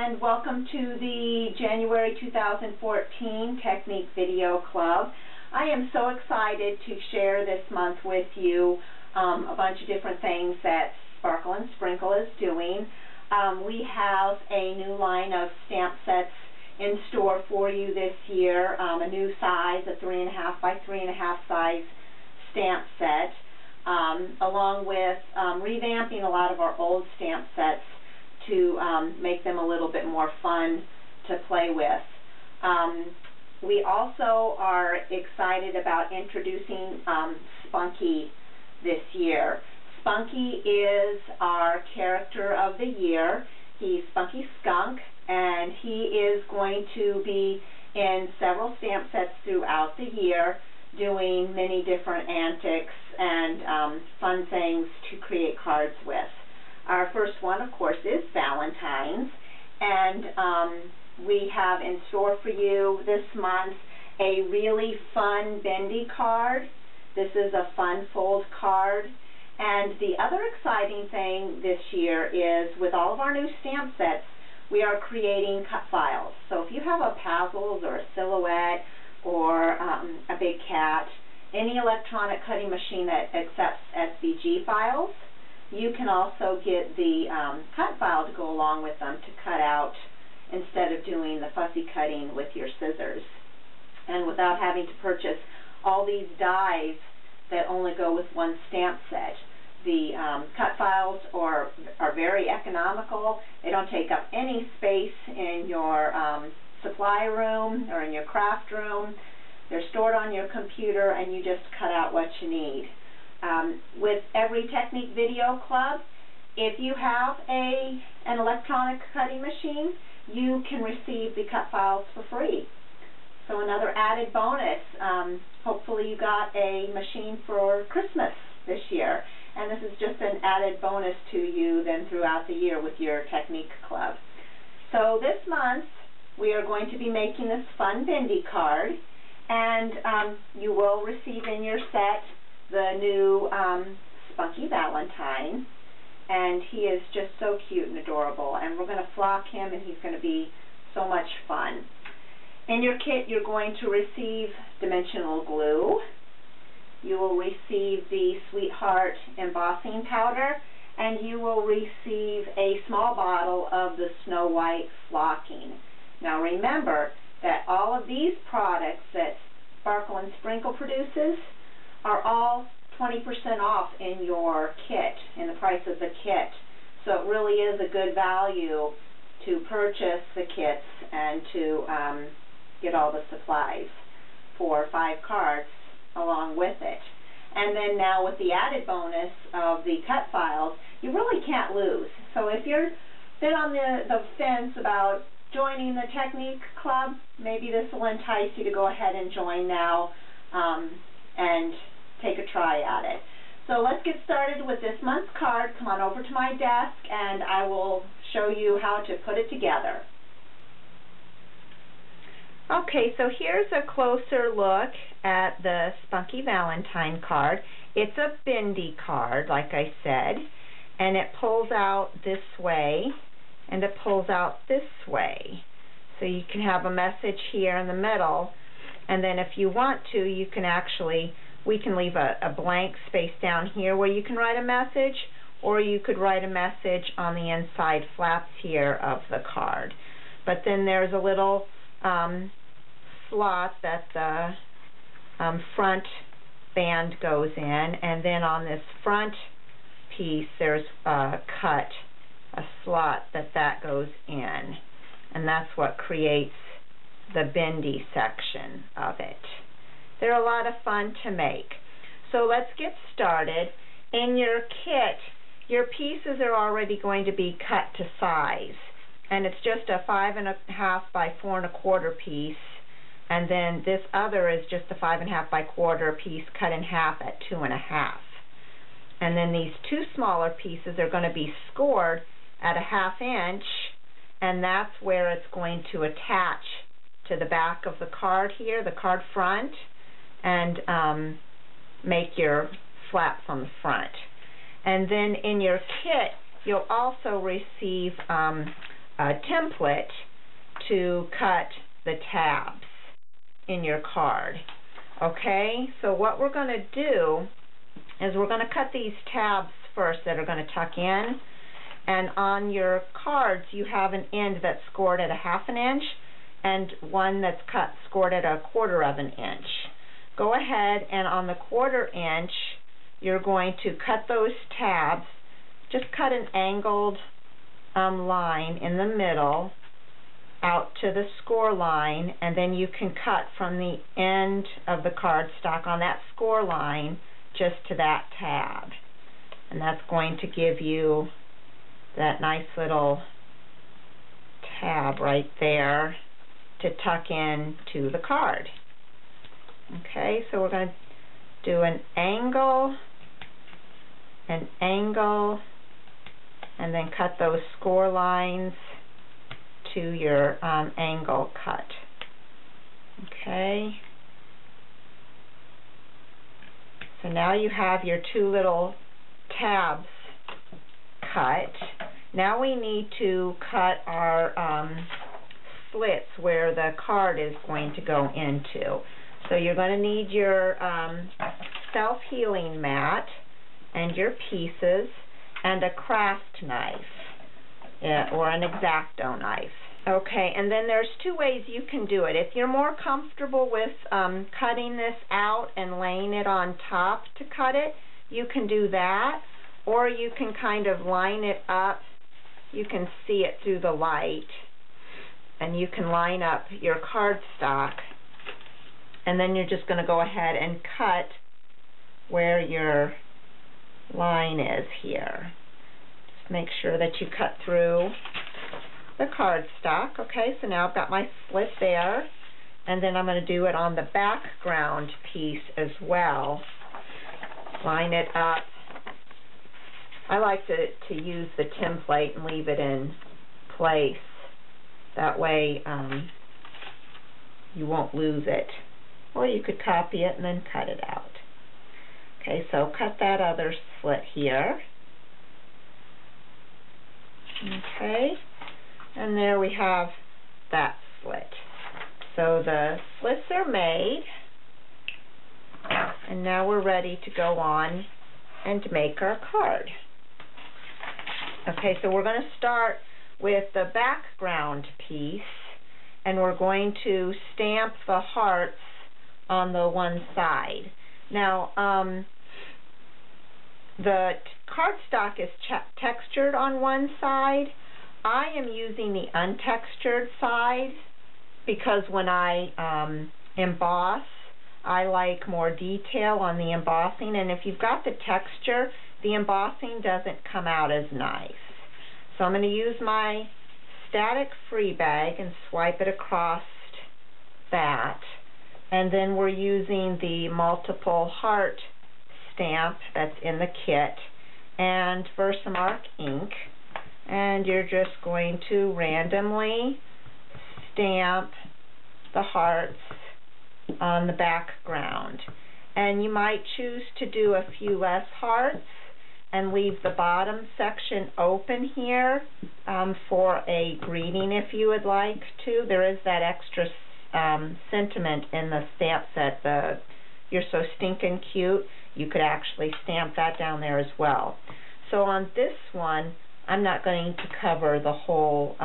and welcome to the January 2014 Technique Video Club. I am so excited to share this month with you a bunch of different things that Sparkle and Sprinkle is doing. We have a new line of stamp sets in store for you this year, a new size, a 3.5 by 3.5 size stamp set, along with revamping a lot of our old stamp sets to make them a little bit more fun to play with. We also are excited about introducing Spunky this year. Spunky is our character of the year. He's Spunky Skunk, and he is going to be in several stamp sets throughout the year, doing many different antics and fun things to create cards with. Our first one, of course, is Valentine's, and we have in store for you this month a really fun bendy card. This is a fun fold card. And the other exciting thing this year is, with all of our new stamp sets, we are creating cut files. So if you have a Puzzles or a Silhouette or a big cat, any electronic cutting machine that accepts SVG files, you can also get the cut file to go along with them to cut out instead of doing the fussy cutting with your scissors. And without having to purchase all these dies that only go with one stamp set. The cut files are very economical. They don't take up any space in your supply room or in your craft room. They're stored on your computer, and you just cut out what you need. With every Technique Video Club, if you have an electronic cutting machine, you can receive the cut files for free. So another added bonus, hopefully you got a machine for Christmas this year, and this is just an added bonus to you then throughout the year with your Technique Club. So this month we are going to be making this fun bendy card, and you will receive in your set the new Spunky Valentine, and he is just so cute and adorable, and we're going to flock him, and he's going to be so much fun. In your kit, you're going to receive dimensional glue. You will receive the Sweetheart embossing powder, and you will receive a small bottle of the Snow White flocking. Now remember that all of these products that Sparkle and Sprinkle produces are all 20% off in your kit, in the price of the kit. So it really is a good value to purchase the kits and to get all the supplies for 5 cards along with it. And then now with the added bonus of the cut files, you really can't lose. So if you're been on the fence about joining the Technique Club, maybe this will entice you to go ahead and join now and take a try at it. So let's get started with this month's card. Come on over to my desk and I will show you how to put it together. Okay, so here's a closer look at the Spunky Valentine card. It's a bendy card, like I said, and it pulls out this way and it pulls out this way. So you can have a message here in the middle, and then if you want to, you can actually, we can leave a blank space down here where you can write a message, or you could write a message on the inside flaps here of the card. But then there's a little slot that the front band goes in, and then on this front piece there's a slot that goes in, and that's what creates the bendy section of it. They're a lot of fun to make. So let's get started. In your kit, your pieces are already going to be cut to size, and it's just a 5.5 by 4.25 piece, and then this other is just a 5.5 by 1/4 piece cut in half at 2.5. And then these 2 smaller pieces are going to be scored at a 1/2 inch, and that's where it's going to attach to the back of the card here, the card front, and make your flaps on the front. And then in your kit, you'll also receive template to cut the tabs in your card. Okay, so what we're going to do is we're going to cut these tabs first that are going to tuck in, and on your cards you have an end that's scored at a 1/2 inch and one that's scored at a 1/4 inch. Go ahead and on the 1/4 inch you're going to cut those tabs. Just cut an angled line in the middle out to the score line, and then you can cut from the end of the cardstock on that score line just to that tab. And that's going to give you that nice little tab right there to tuck in to the card. Okay, so we're going to do an angle, and then cut those score lines to your angle cut. Okay, so now you have your 2 little tabs cut. Now we need to cut our slits where the card is going to go into. So you're going to need your self-healing mat and your pieces and a craft knife or an X-Acto knife. Okay, and then there's 2 ways you can do it. If you're more comfortable with cutting this out and laying it on top to cut it, you can do that, or you can kind of line it up. You can see it through the light, and you can line up your cardstock, and then you're just going to go ahead and cut where your line is here. Just make sure that you cut through the cardstock. Okay, so now I've got my slit there, and then I'm going to do it on the background piece as well. Line it up. I like to use the template and leave it in place. That way you won't lose it. Or you could copy it and then cut it out. Okay, so cut that other slit here. Okay, and there we have that slit. So the slits are made, and now we're ready to go on and make our card. Okay, so we're going to start with the background piece, and we're going to stamp the hearts on the one side. Now, the cardstock is textured on one side. I am using the untextured side because when I emboss, I like more detail on the embossing, and if you've got the texture, the embossing doesn't come out as nice. So I'm going to use my static free bag and swipe it across that, and then we're using the multiple heart stamp that's in the kit and Versamark ink, and you're just going to randomly stamp the hearts on the background. And you might choose to do a few less hearts and leave the bottom section open here for a greeting if you would like to. There is that extra sentiment in the stamp set, the "You're so stinkin' cute." You could actually stamp that down there as well. So on this one, I'm not going to cover the whole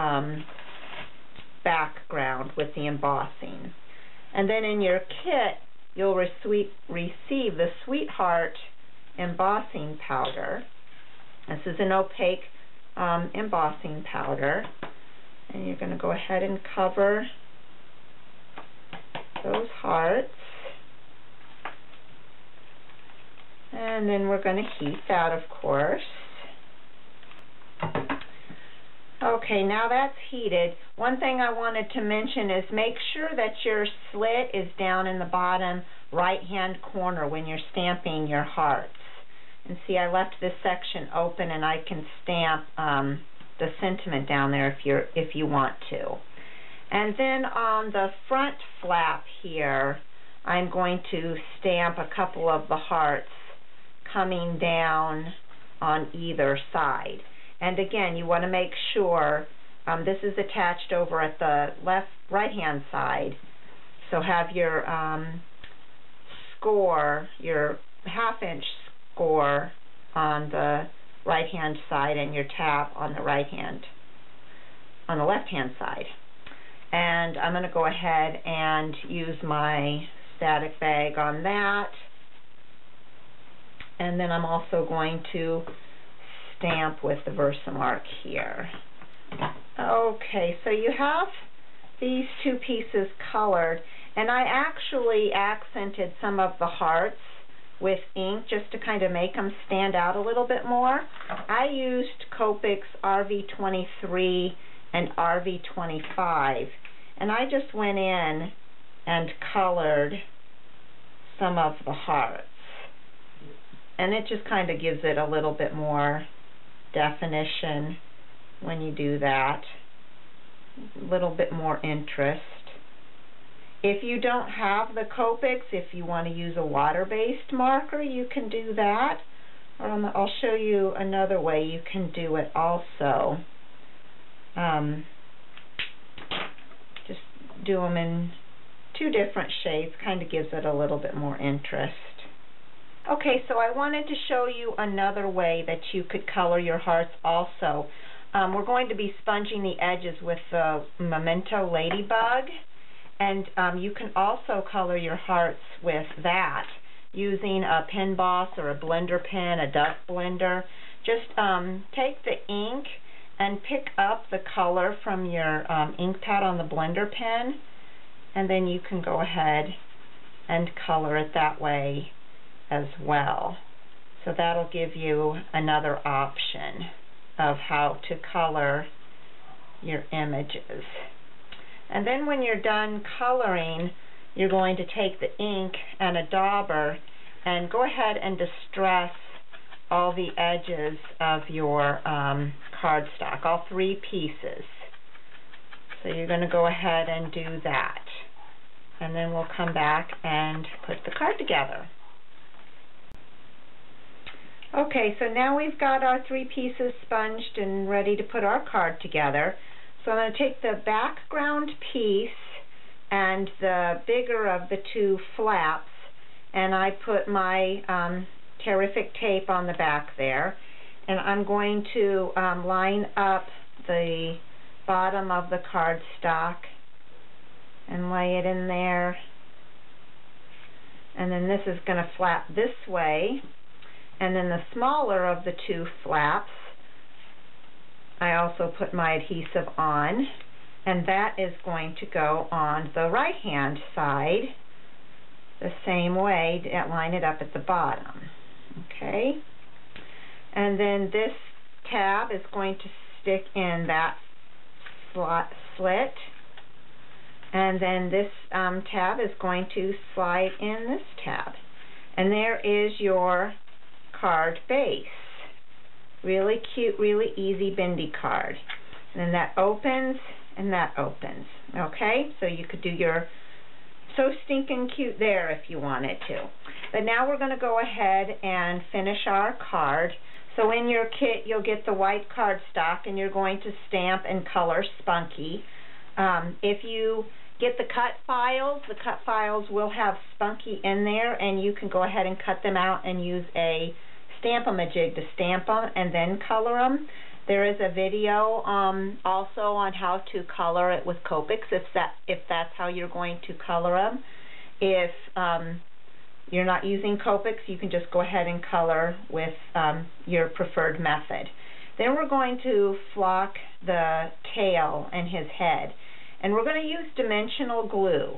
background with the embossing. And then in your kit, you'll receive the Sweetheart embossing powder. This is an opaque embossing powder. And you're going to go ahead and cover those hearts. And then we're going to heat that, of course. Okay, now that's heated. One thing I wanted to mention is make sure that your slit is down in the bottom right-hand corner when you're stamping your hearts. And see, I left this section open, and I can stamp the sentiment down there if you want to. And then on the front flap here, I'm going to stamp a couple of the hearts coming down on either side. And again, you want to make sure This is attached over at the right-hand side. So have your score, your half-inch score on the right-hand side and your tab on the left-hand side. And I'm going to go ahead and use my static bag on that. And then I'm also going to stamp with the Versamark here. Okay, so you have these two pieces colored, and I actually accented some of the hearts with ink just to kind of make them stand out a little bit more. I used Copics RV23 and RV25, and I just went in and colored some of the hearts. And it just kind of gives it a little bit more definition when you do that, a little bit more interest. If you don't have the Copics, if you want to use a water-based marker, you can do that. I'll show you another way you can do it also. Just do them in two different shades, kind of gives it a little bit more interest. Okay, so I wanted to show you another way that you could color your hearts also. We're going to be sponging the edges with the Memento Ladybug, and you can also color your hearts with that using a pen boss or a blender pen, a dust blender. Just take the ink and pick up the color from your ink pad on the blender pen, and then you can go ahead and color it that way as well. So that'll give you another option of how to color your images. And then when you're done coloring, you're going to take the ink and a dauber and go ahead and distress all the edges of your cardstock, all three pieces. So you're going to go ahead and do that. And then we'll come back and put the card together. Okay, so now we've got our three pieces sponged and ready to put our card together. So I'm going to take the background piece and the bigger of the two flaps, and I put my Tear-ific tape on the back there, and I'm going to line up the bottom of the cardstock and lay it in there. And then this is going to flap this way. And then the smaller of the two flaps, I also put my adhesive on, and that is going to go on the right-hand side the same way, line it up at the bottom. Okay? And then this tab is going to stick in that slit, and then this tab is going to slide in this tab. And there is your card base. Really cute, really easy bendy card. And then that opens and that opens. Okay, so you could do your So stinking cute there if you wanted to. But now we're going to go ahead and finish our card. So in your kit you'll get the white cardstock and you're going to stamp and color Spunky. If you get the cut files will have Spunky in there, and you can go ahead and cut them out and use a Stamp-a-majig to stamp them and then color them. There is a video also on how to color it with Copics if that's how you're going to color them. If you're not using Copics, you can just go ahead and color with your preferred method. Then we're going to flock the tail and his head. And we're going to use dimensional glue.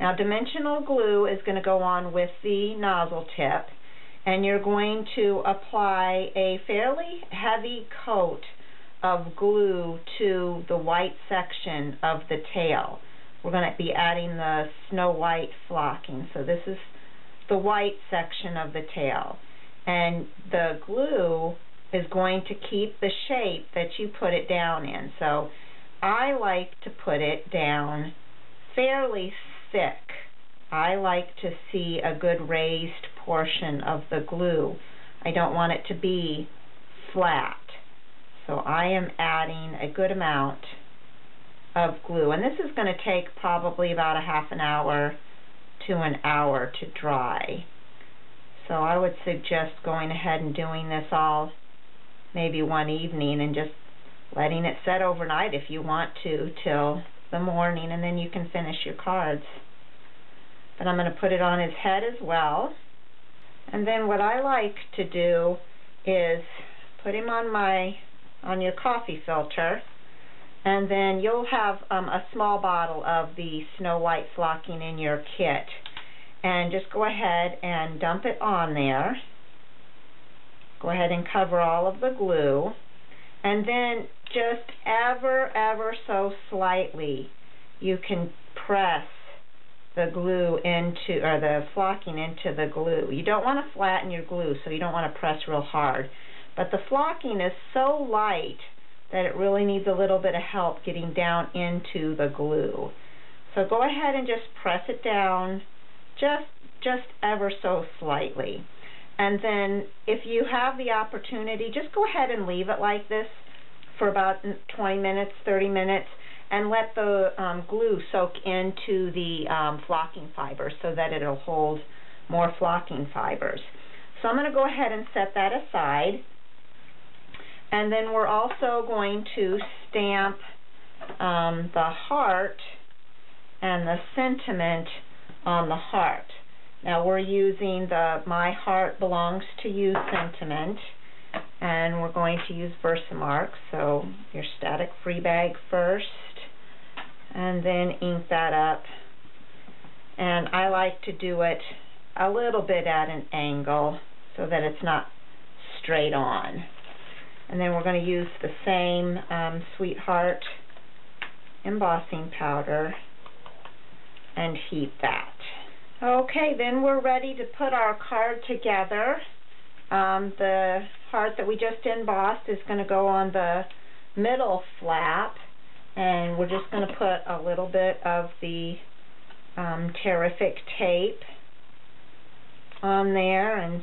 Now dimensional glue is going to go on with the nozzle tip, and you're going to apply a fairly heavy coat of glue to the white section of the tail. We're going to be adding the Snow White flocking. So this is the white section of the tail. And the glue is going to keep the shape that you put it down in. So I like to put it down fairly thick. I like to see a good raised portion of the glue. I don't want it to be flat. So I am adding a good amount of glue. And this is going to take probably about a half an hour to an hour to dry. So I would suggest going ahead and doing this all maybe one evening and just letting it set overnight if you want to till the morning, and then you can finish your cards. But I'm going to put it on his head as well. And then what I like to do is put him on your coffee filter, and then you'll have a small bottle of the Snow White flocking in your kit. And just go ahead and dump it on there. Go ahead and cover all of the glue. And then just ever so slightly, you can press the glue into, or the flocking into the glue. You don't want to flatten your glue, so you don't want to press real hard. But the flocking is so light that it really needs a little bit of help getting down into the glue. So go ahead and just press it down just ever so slightly. And then if you have the opportunity, just go ahead and leave it like this for about 20 minutes, 30 minutes, and let the glue soak into the flocking fibers so that it'll hold more flocking fibers. So I'm going to go ahead and set that aside. And then we're also going to stamp the heart and the sentiment on the heart. Now we're using the My Heart Belongs to You sentiment, and we're going to use Versamark. So your static free bag first, and then ink that up. And I like to do it a little bit at an angle so that it's not straight on. And then we're going to use the same Sweetheart embossing powder and heat that. Okay, then we're ready to put our card together. The heart that we just embossed is going to go on the middle flap, and we're just going to put a little bit of the Tear-ific tape on there and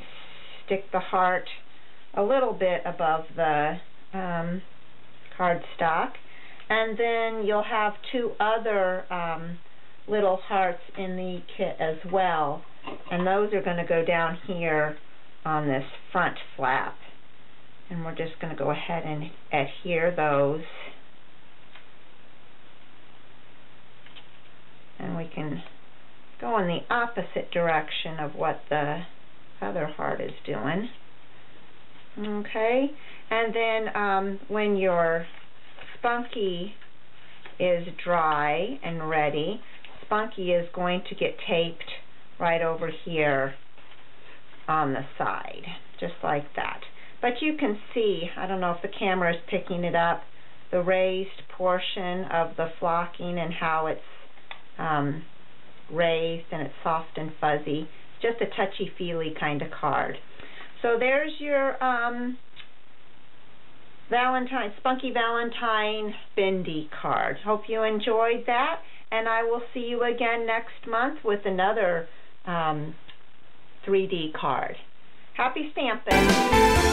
stick the heart a little bit above the cardstock. And then you'll have two other little hearts in the kit as well, and those are going to go down here on this front flap, and we're just going to go ahead and adhere those, and we can go in the opposite direction of what the other heart is doing. Okay, and then when your Spunky is dry and ready, Spunky is going to get taped right over here on the side, just like that. But you can see, I don't know if the camera is picking it up, the raised portion of the flocking and how it's raised and it's soft and fuzzy. Just a touchy-feely kind of card. So there's your Spunky Valentine Bendy card. Hope you enjoyed that, and I will see you again next month with another 3D card. Happy stamping!